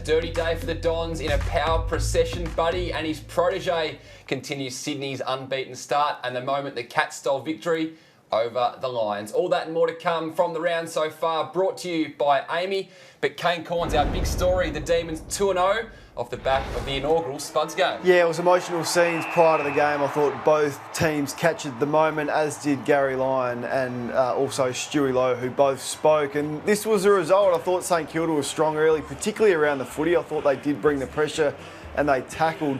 dirty day for the Dons in a power procession, Buddy and his protege continues Sydney's unbeaten start and the moment the Cats stole victory over the Lions. All that and more to come from the round so far, brought to you by AAMI. But Kane Corns, our big story, the Demons 2-0 off the back of the inaugural Spuds game. Yeah, it was emotional scenes prior to the game. I thought both teams captured the moment, as did Gary Lyon and also Stewie Lowe, who both spoke. And this was a result. I thought St Kilda was strong early, particularly around the footy. I thought they did bring the pressure and they tackled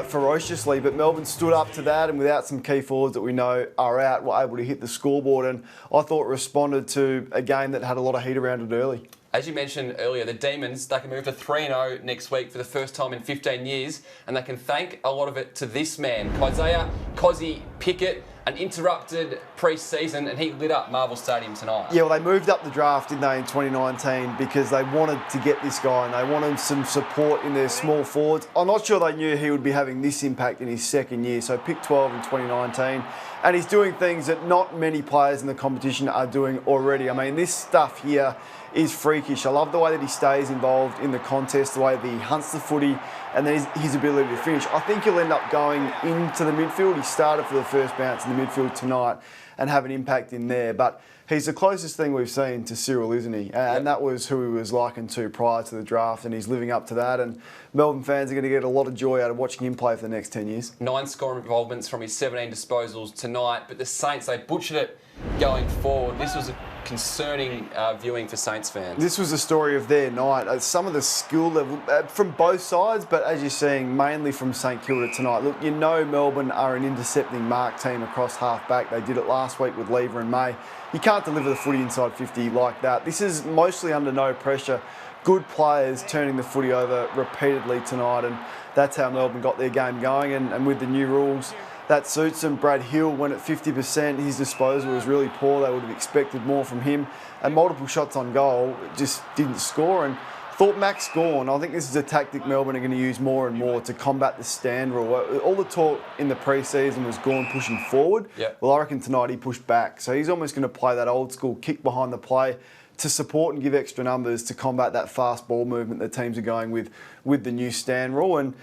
ferociously, but Melbourne stood up to that, and without some key forwards that we know are out, were able to hit the scoreboard, and I thought responded to a game that had a lot of heat around it early. As you mentioned earlier, the Demons, they can move to 3-0 next week for the first time in 15 years, and they can thank a lot of it to this man, Isaiah Cozzy Pickett, an interrupted pre-season, and he lit up Marvel Stadium tonight. Yeah, well, they moved up the draft, didn't they, in 2019, because they wanted to get this guy and they wanted some support in their small forwards. I'm not sure they knew he would be having this impact in his second year, so picked 12 in 2019. And he's doing things that not many players in the competition are doing already. I mean, this stuff here is freakish. I love the way that he stays involved in the contest, the way that he hunts the footy, and then his ability to finish. I think he'll end up going into the midfield. He started for the first bounce in the midfield tonight and have an impact in there. But he's the closest thing we've seen to Cyril, isn't he? And that was who he was likened to prior to the draft, and he's living up to that. And Melbourne fans are going to get a lot of joy out of watching him play for the next 10 years. 9 scoring involvements from his 17 disposals tonight, but the Saints, they butchered it going forward. This was a concerning viewing for Saints fans. This was the story of their night. Some of the skill level from both sides, but as you're seeing, mainly from St Kilda tonight. Look, you know Melbourne are an intercepting mark team across half-back. They did it last week with Lever and May. You can't deliver the footy inside 50 like that. This is mostly under no pressure. Good players turning the footy over repeatedly tonight, and that's how Melbourne got their game going. And with the new rules, that suits him. Brad Hill went at 50%. His disposal was really poor. They would have expected more from him. And multiple shots on goal, just didn't score. And thought Max Gawn, I think this is a tactic Melbourne are going to use more and more to combat the stand rule. All the talk in the pre-season was Gawn pushing forward. Yep. Well, I reckon tonight he pushed back. So he's almost going to play that old school kick behind the play to support and give extra numbers to combat that fast ball movement that teams are going with the new stand rule, and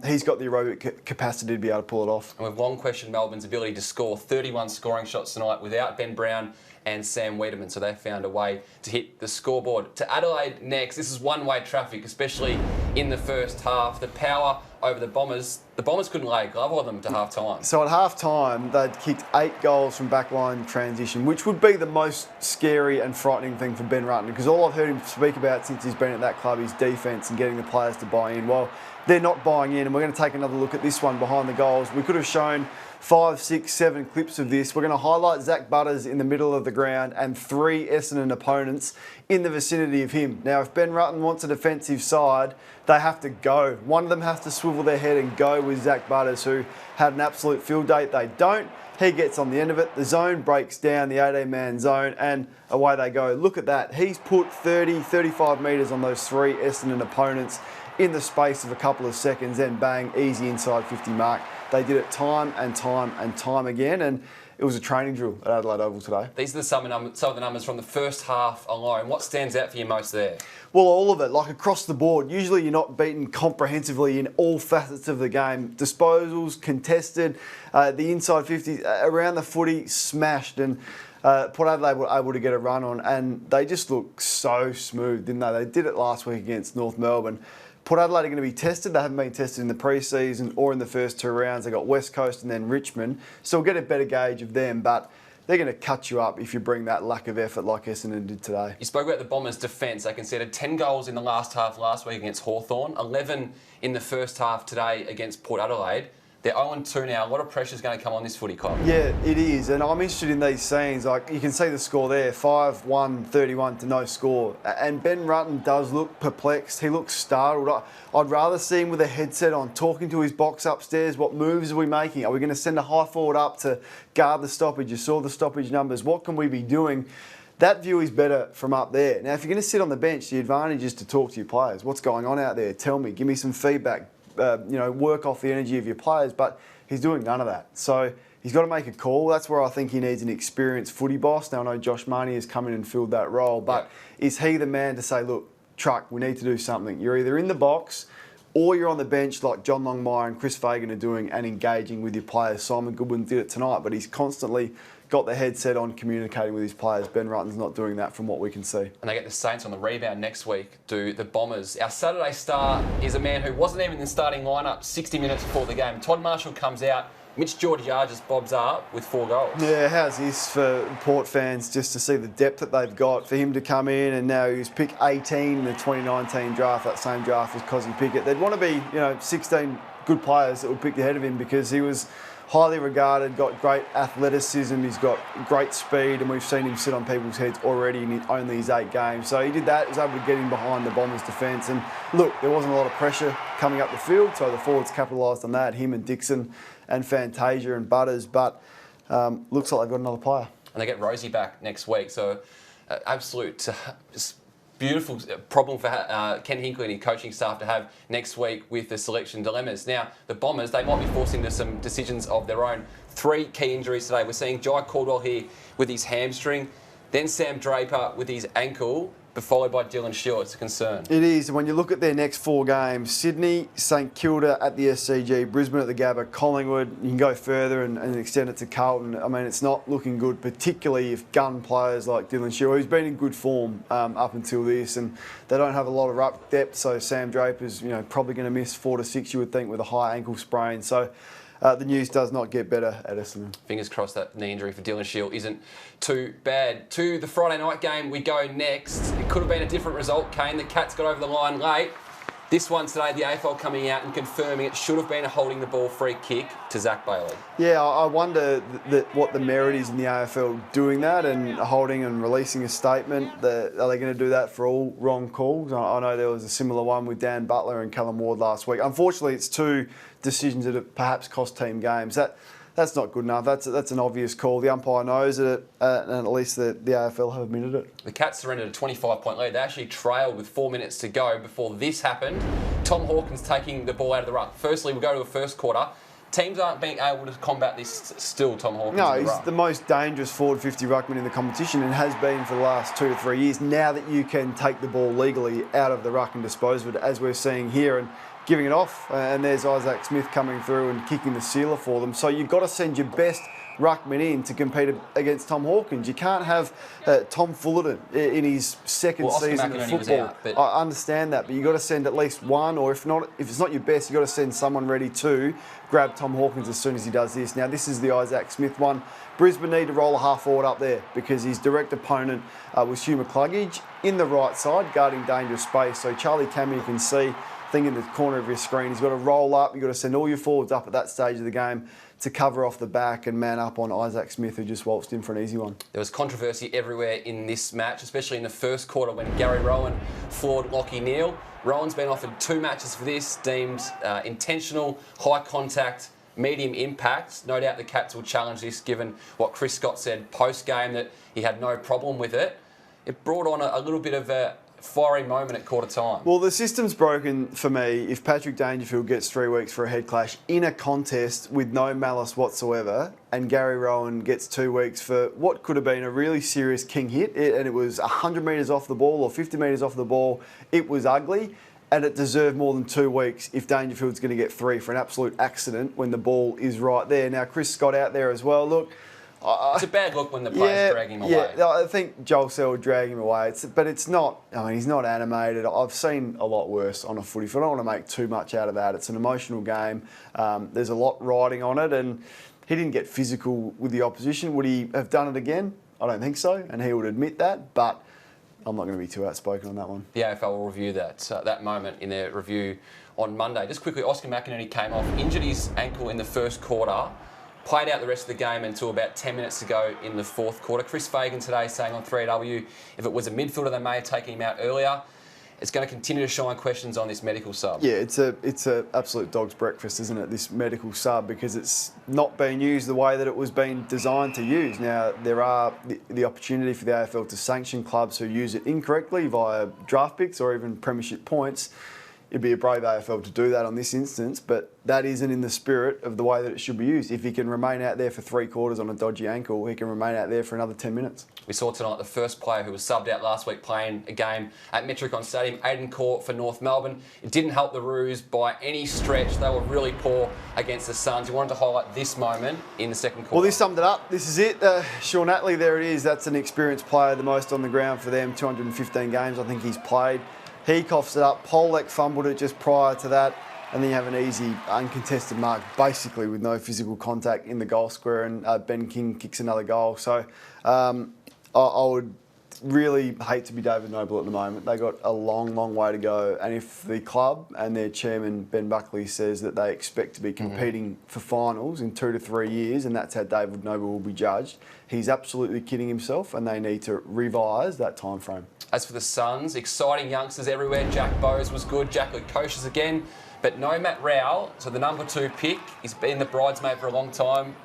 he's got the aerobic capacity to be able to pull it off. And we've long questioned Melbourne's ability to score 31 scoring shots tonight without Ben Brown and Sam Wiedemann, so they found a way to hit the scoreboard. To Adelaide next, this is one-way traffic, especially in the first half. The power over the Bombers couldn't lay a glove on them to half-time. So at half-time, they'd kicked 8 goals from backline transition, which would be the most scary and frightening thing for Ben Rutten, because all I've heard him speak about since he's been at that club is defence and getting the players to buy in. Well, they're not buying in, and we're going to take another look at this one behind the goals. We could have shown 5, 6, 7 clips of this. We're going to highlight Zach Butters in the middle of the ground and 3 Essendon opponents in the vicinity of him. Now, if Ben Rutten wants a defensive side, they have to go. One of them has to swivel their head and go with Zach Butters, who had an absolute field day. They don't. He gets on the end of it. The zone breaks down, the 18-man zone, and away they go. Look at that. He's put 30, 35 metres on those 3 Essendon opponents in the space of a couple of seconds, then bang, easy inside 50 mark. They did it time and time and time again, and it was a training drill at Adelaide Oval today. These are some of the numbers from the first half alone. What stands out for you most there? Well, all of it, like across the board. Usually you're not beaten comprehensively in all facets of the game. Disposals, contested, the inside 50, around the footy, smashed, and Port Adelaide were able to get a run on, and they just looked so smooth, didn't they? They did it last week against North Melbourne. Port Adelaide are going to be tested. They haven't been tested in the pre-season or in the first 2 rounds. They got West Coast and then Richmond. So we'll get a better gauge of them, but they're going to cut you up if you bring that lack of effort like Essendon did today. You spoke about the Bombers' defence. They conceded 10 goals in the last half last week against Hawthorn, 11 in the first half today against Port Adelaide. They're 0-2 now. A lot of pressure is going to come on this footy club. Yeah, it is. And I'm interested in these scenes. Like, you can see the score there, 5-1, 31 to no score. And Ben Rutten does look perplexed. He looks startled. I'd rather see him with a headset on, talking to his box upstairs. What moves are we making? Are we going to send a high forward up to guard the stoppage? You saw the stoppage numbers. What can we be doing? That view is better from up there. Now, if you're going to sit on the bench, the advantage is to talk to your players. What's going on out there? Tell me. Give me some feedback. Work off the energy of your players, but he's doing none of that. So he's got to make a call. That's where I think he needs an experienced footy boss. Now, I know Josh Marnie has come in and filled that role, but is he the man to say, look, truck, we need to do something. You're either in the box or you're on the bench like John Longmire and Chris Fagan are doing and engaging with your players. Simon Goodwin did it tonight, but he's constantly got the headset on communicating with his players. Ben Rutten's not doing that from what we can see. And they get the Saints on the rebound next week, do the Bombers. Our Saturday star is a man who wasn't even in the starting lineup 60 minutes before the game. Todd Marshall comes out. Mitch Georgiades just bobs up with 4 goals. Yeah, how's this for Port fans just to see the depth that they've got for him to come in, and now he's pick 18 in the 2019 draft, that same draft as Cosy Pickett. They'd want to be, 16 good players that would pick ahead of him because he was highly regarded, got great athleticism, he's got great speed, and we've seen him sit on people's heads already in only his 8 games. So he did that, he was able to get in behind the Bombers' defence. And look, there wasn't a lot of pressure coming up the field, so the forwards capitalised on that, him and Dixon and Fantasia and Butters, but looks like they've got another player. And they get Rosie back next week, so absolute just beautiful problem for Ken Hinkley and his coaching staff to have next week with the selection dilemmas. Now, the Bombers, they might be forced into some decisions of their own. 3 key injuries today. We're seeing Jai Caldwell here with his hamstring, then Sam Draper with his ankle, but followed by Dylan Shield. It's a concern. It is. When you look at their next 4 games, Sydney, St Kilda at the SCG, Brisbane at the Gabba, Collingwood, you can go further and extend it to Carlton. I mean, it's not looking good, particularly if gun players like Dylan Shield, who's been in good form up until this, and they don't have a lot of ruck depth, so Sam Draper's probably going to miss 4 to 6, you would think, with a high ankle sprain. So the news does not get better at Essendon. Fingers crossed that knee injury for Dylan Shield isn't too bad. To the Friday night game we go next. It could have been a different result, Kane. The Cats got over the line late. This one today, the AFL coming out and confirming it should have been a holding the ball free kick to Zach Bailey. Yeah, I wonder what the merit is in the AFL doing that and holding and releasing a statement. Are they going to do that for all wrong calls? I know there was a similar one with Dan Butler and Callum Ward last week. Unfortunately, it's 2 decisions that have perhaps cost team games. That's not good enough. That's an obvious call. The umpire knows it, and at least the AFL have admitted it. The Cats surrendered a 25-point lead. They actually trailed with 4 minutes to go before this happened. Tom Hawkins taking the ball out of the ruck. Firstly, we'll go to the first quarter. Teams aren't being able to combat this still, Tom Hawkins. No, he's the most dangerous forward 50 ruckman in the competition and has been for the last 2 to 3 years. Now that you can take the ball legally out of the ruck and dispose of it, as we're seeing here, and giving it off, and there's Isaac Smith coming through and kicking the sealer for them. So you've got to send your best ruckman in to compete against Tom Hawkins. You can't have Tom Fullerton in his second season of football. I understand that, but you've got to send at least one, or if it's not your best, you've got to send someone ready to grab Tom Hawkins as soon as he does this. Now, this is the Isaac Smith one. Brisbane need to roll a half forward up there because his direct opponent was Hugh McCluggage in the right side, guarding dangerous space. So Charlie Cameron, you can see, thing in the corner of your screen. He's got to roll up. You've got to send all your forwards up at that stage of the game to cover off the back and man up on Isaac Smith, who just waltzed in for an easy one. There was controversy everywhere in this match, especially in the first quarter when Gary Rowan floored Lachie Neale. Rowan's been offered 2 matches for this, deemed intentional, high contact, medium impact. No doubt the Cats will challenge this, given what Chris Scott said post-game, that he had no problem with it. It brought on a little bit of a fiery moment at quarter time. Well, the system's broken for me if Patrick Dangerfield gets 3 weeks for a head clash in a contest with no malice whatsoever, and Gary Rowan gets 2 weeks for what could have been a really serious king hit, and it was 100 metres off the ball or 50 metres off the ball. It was ugly, and it deserved more than 2 weeks if Dangerfield's going to get 3 for an absolute accident when the ball is right there. Now, Chris Scott out there as well. Look, it's a bad look when the players drag him away. Yeah, I think Joel Sell would drag him away. But it's not, I mean, he's not animated. I've seen a lot worse on a footy field. I don't want to make too much out of that. It's an emotional game. There's a lot riding on it, and he didn't get physical with the opposition. Would he have done it again? I don't think so, and he would admit that, but I'm not going to be too outspoken on that one. The AFL will review that moment in their review on Monday. Just quickly, Oscar McInerney came off, injured his ankle in the first quarter. Played out the rest of the game until about 10 minutes to go in the fourth quarter. Chris Fagan today saying on 3AW, if it was a midfielder, they may have taken him out earlier. It's going to continue to shine questions on this medical sub. Yeah, it's a absolute dog's breakfast, isn't it, this medical sub, because it's not being used the way that it was being designed to use. Now, there are the opportunity for the AFL to sanction clubs who use it incorrectly via draft picks or even premiership points. it'd be a brave AFL to do that on this instance, but that isn't in the spirit of the way that it should be used. If he can remain out there for 3 quarters on a dodgy ankle, he can remain out there for another 10 minutes. We saw tonight the first player who was subbed out last week playing a game at Metricon Stadium, Aiden Court for North Melbourne. It didn't help the Roos by any stretch. They were really poor against the Suns. We wanted to highlight this moment in the second quarter. Well, this summed it up. This is it. Sean Attlee, there it is. That's an experienced player, the most on the ground for them. 215 games I think he's played. He coughs it up. Polek fumbled it just prior to that. And then you have an easy, uncontested mark, basically with no physical contact in the goal square. And Ben King kicks another goal. So I would really hate to be David Noble at the moment. They got a long, long way to go. And if the club and their chairman, Ben Buckley, says that they expect to be competing for finals in 2 to 3 years, and that's how David Noble will be judged, he's absolutely kidding himself, and they need to revise that time frame. As for the Suns, exciting youngsters everywhere. Jack Bowes was good. Jack Lukosius again. But no Matt Rowell, so the number 2 pick. He's been the bridesmaid for a long time.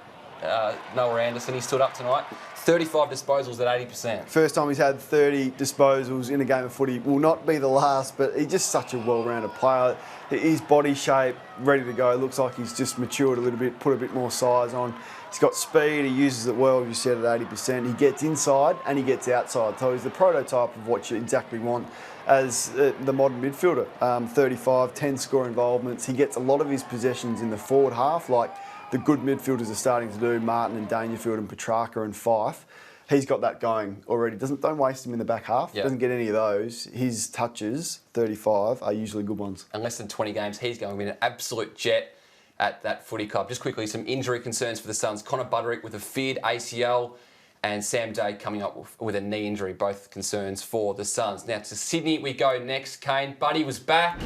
Noah Anderson, he stood up tonight. 35 disposals at 80%. First time he's had 30 disposals in a game of footy. Will not be the last, but he's just such a well-rounded player. His body shape, ready to go. Looks like he's just matured a little bit, put a bit more size on. He's got speed, he uses it well, as you said, at 80%. He gets inside and he gets outside. So he's the prototype of what you exactly want as the modern midfielder. 35, 10 score involvements. He gets a lot of his possessions in the forward half, like the good midfielders are starting to do, Martin and Dangerfield and Petrarca and Fife. He's got that going already. Don't waste him in the back half. Yep. Doesn't get any of those. His touches, 35, are usually good ones. In less than 20 games, he's going to be an absolute jet at that footy club. Just quickly, some injury concerns for the Suns. Connor Buderick with a feared ACL and Sam Day coming up with a knee injury, both concerns for the Suns. Now to Sydney we go next. Kane, Buddy was back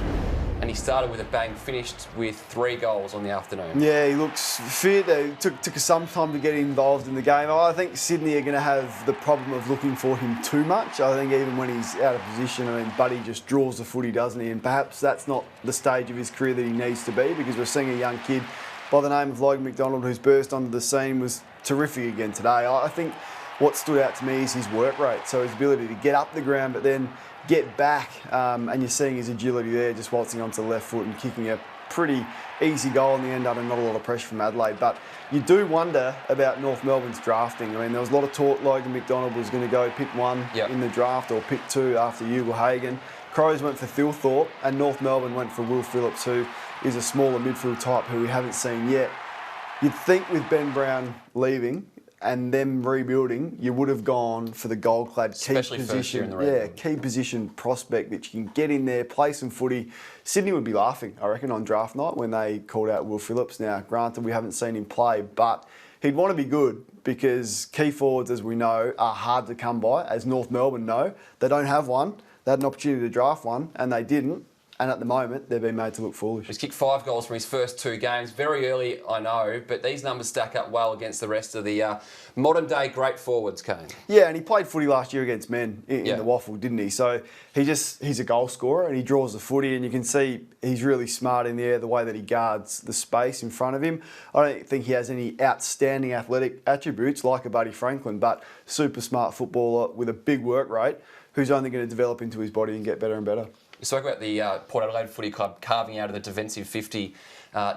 and he started with a bang, finished with 3 goals on the afternoon. Yeah, he looks fit. It took us some time to get involved in the game. I think Sydney are going to have the problem of looking for him too much. I think even when he's out of position, Buddy just draws the footy, doesn't he? And perhaps that's not the stage of his career that he needs to be, because we're seeing a young kid by the name of Logan Macdonald who's burst onto the scene, was terrific again today. I think what stood out to me is his work rate, so his ability to get up the ground but then get back, and you're seeing his agility there, just waltzing onto the left foot and kicking a pretty easy goal in the end under not a lot of pressure from Adelaide. But you do wonder about North Melbourne's drafting. There was a lot of talk Logan Macdonald was going to go pick 1 in the draft or pick 2 after Ugle Hagen. Crows went for Thilthorpe and North Melbourne went for Will Phillips, who is a smaller midfield type who we haven't seen yet. You'd think with Ben Brown leaving and them rebuilding, you would have gone for the gold-clad key position. Key position prospect that you can get in there, play some footy. Sydney would be laughing, I reckon, on draft night when they called out Will Phillips. Now, granted, we haven't seen him play, but he'd want to be good because key forwards, as we know, are hard to come by, as North Melbourne know. They don't have one. They had an opportunity to draft one, and they didn't. And at the moment, they're being made to look foolish. He's kicked 5 goals from his first 2 games. Very early, I know, but these numbers stack up well against the rest of the modern-day great forwards, Kane. Yeah, and he played footy last year against men in the Waffle, didn't he? So he's a goal scorer and he draws the footy, and you can see he's really smart in the air, the way that he guards the space in front of him. I don't think he has any outstanding athletic attributes like a Buddy Franklin, but super smart footballer with a big work rate who's only going to develop into his body and get better and better. We spoke about the Port Adelaide Footy Club carving out of the defensive 50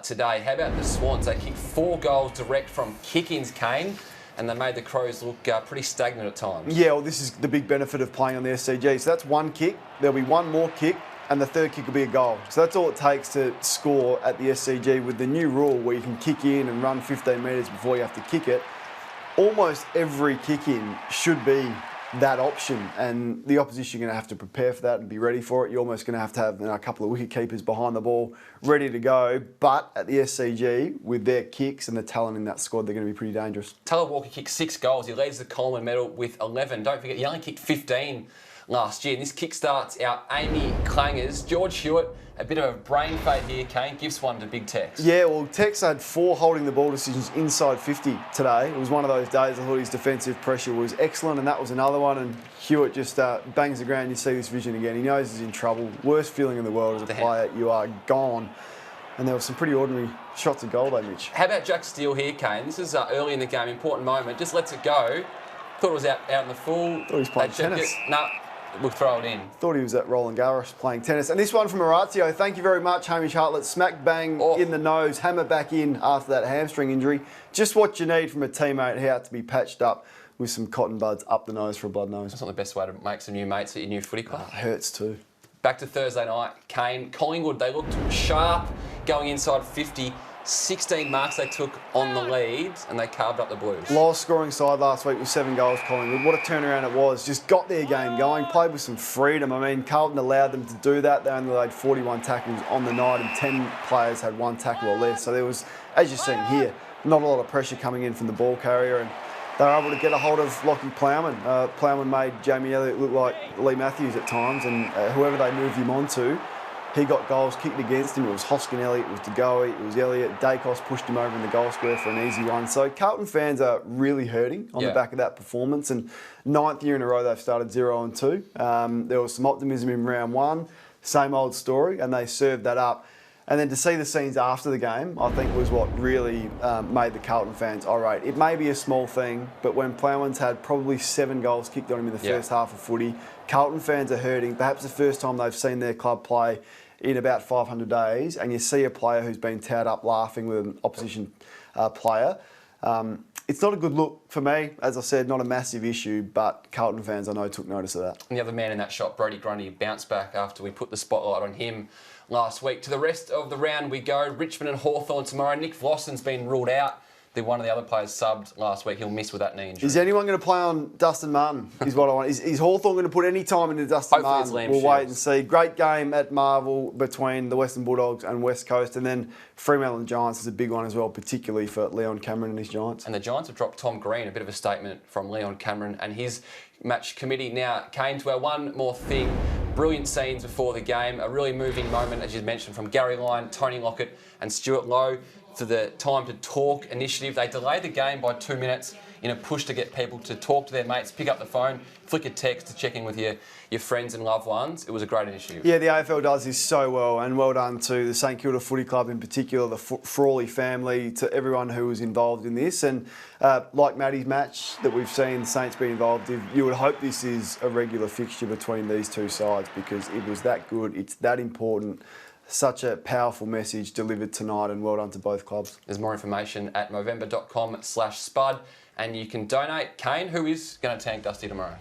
today. How about the Swans? They kicked 4 goals direct from kick-ins, Kane, and they made the Crows look pretty stagnant at times. Yeah, well, this is the big benefit of playing on the SCG. So that's 1 kick, there'll be 1 more kick, and the 3rd kick will be a goal. So that's all it takes to score at the SCG with the new rule where you can kick in and run 15 metres before you have to kick it. Almost every kick-in should be that option, and the opposition are going to have to prepare for that and be ready for it. You're almost going to have a couple of wicket keepers behind the ball ready to go. But at the SCG, with their kicks and the talent in that squad, they're going to be pretty dangerous. Taylor Walker kicked 6 goals. He leads the Coleman medal with 11. Don't forget, he only kicked 15 last year. And this kick-starts our AAMI clangers. George Hewitt, a bit of a brain fade here, Kane, gives one to Big Tex. Yeah, well, Tex had 4 holding the ball decisions inside 50 today. It was one of those days I thought his defensive pressure was excellent, and that was another one. And Hewitt just bangs the ground. You see this vision again. He knows he's in trouble. Worst feeling in the world as a player. You are gone. And there were some pretty ordinary shots of goal though, Mitch. How about Jack Steele here, Kane? This is early in the game, important moment. Just lets it go. Thought it was out in the full. Thought he was playing tennis. we'll throw it in. Thought he was at Roland Garros playing tennis. And this one from Orazio. Thank you very much, Hamish Hartlett. Smack bang in the nose, hammer back in after that hamstring injury. Just what you need from a teammate. He had to be patched up with some cotton buds up the nose for a blood nose. That's not the best way to make some new mates at your new footy club. It hurts too. Back to Thursday night, Kane, Collingwood, they looked sharp going inside 50. 16 marks they took on the lead and they carved up the Blues. Lowest scoring side last week with 7 goals, Collingwood. What a turnaround it was. Just got their game going, played with some freedom. I mean, Carlton allowed them to do that. They only laid 41 tackles on the night and 10 players had 1 tackle or less. So there was, as you're seeing here, not a lot of pressure coming in from the ball carrier, and they were able to get a hold of Lockie Plowman. Plowman made Jamie Elliott look like Lee Matthews at times, and whoever they moved him onto, he got goals kicked against him. It was Hoskin Elliott, it was DeGoey, it was Elliott. Dacos pushed him over in the goal square for an easy one. So Carlton fans are really hurting on the back of that performance. And 9th year in a row they've started 0-2. There was some optimism in round 1, same old story, and they served that up. And then to see the scenes after the game, I think was what really made the Carlton fans irate. It may be a small thing, but when Plowman's had probably 7 goals kicked on him in the first half of footy, Carlton fans are hurting. Perhaps the first time they've seen their club play in about 500 days, and you see a player who's been towed up laughing with an opposition player. It's not a good look for me. As I said, not a massive issue, but Carlton fans, I know, took notice of that. And the other man in that shot, Brodie Grundy, bounced back after we put the spotlight on him last week. To the rest of the round we go. Richmond and Hawthorn tomorrow. Nick Vlosson's been ruled out. One of the other players subbed last week. He'll miss with that knee injury. Is anyone going to play on Dustin Martin, is what I want. Is Hawthorn going to put any time into Dustin Martin? We'll wait and see. Great game at Marvel between the Western Bulldogs and West Coast. And then Fremantle and Giants is a big one as well, particularly for Leon Cameron and his Giants. And the Giants have dropped Tom Green. A bit of a statement from Leon Cameron and his match committee. Now, Kane, to our one more thing. Brilliant scenes before the game. A really moving moment, as you mentioned, from Gary Lyon, Tony Lockett and Stuart Lowe. For the Time to Talk initiative. They delayed the game by 2 minutes in a push to get people to talk to their mates, pick up the phone, flick a text to check in with your friends and loved ones. It was a great initiative. Yeah, the AFL does this so well, and well done to the St Kilda Footy Club in particular, the Frawley family, to everyone who was involved in this. And like Matty's match that we've seen the Saints be involved in, you would hope this is a regular fixture between these two sides because it was that good, it's that important. Such a powerful message delivered tonight, and well done to both clubs. There's more information at movember.com/spud, and you can donate. Kane, who is going to tank Dusty tomorrow?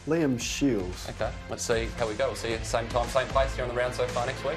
Liam Shields. Okay, let's see how we go. We'll see you at the same time, same place here on the round so far next week.